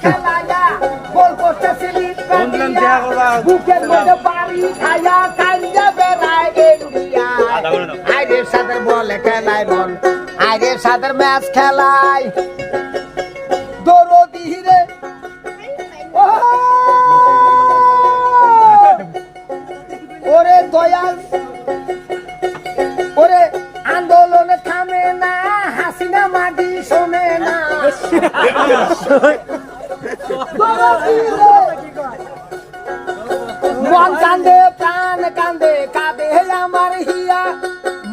খেলাইয়া গোল করতেছিলি বুকের মধ্যে বাড়ি খাইয়া কাইয়া বেড়ায় ইন্ডিয়া আইরে সাথে বলে খেলায় মন আইরে সাথে ম্যাচ খেলায় দৌড়দি রে ওরে দয়াল ওরে আন্দোলন থামে না হাসিনা মাটি শোনে না মন কান্দে প্রাণ কান্দে কাঁদে আমার হিয়া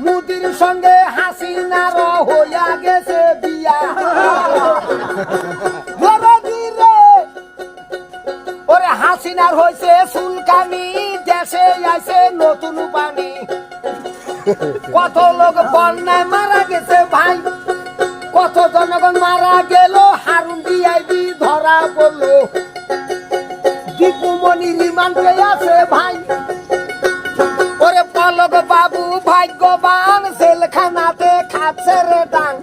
মুদির সঙ্গে হাসিনার হইয়া গেছে বিয়া ওরে হাসিনার হইছে সুলকানি দেশে আইছে নতুন পানি কত লোক বন্যায় মারা গেছে ভাই কত জনগণ মারা গেল হারুন ডিআইবি ধরা পড়লো দীপুমণি রিমান্ডে আছে ভাই ওরে পলক বাবু ভাগ্যবান জেলখানাতে খাচ্ছে রে টান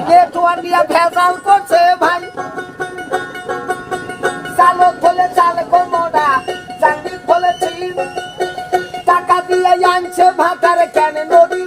নেটওয়ার্ক দিয়া ভেজাল করছে ভাই চালক বলে চালক মোড়া চাকরি বলেছি টাকা দিয়ে আনছে ভাতার কেন নদী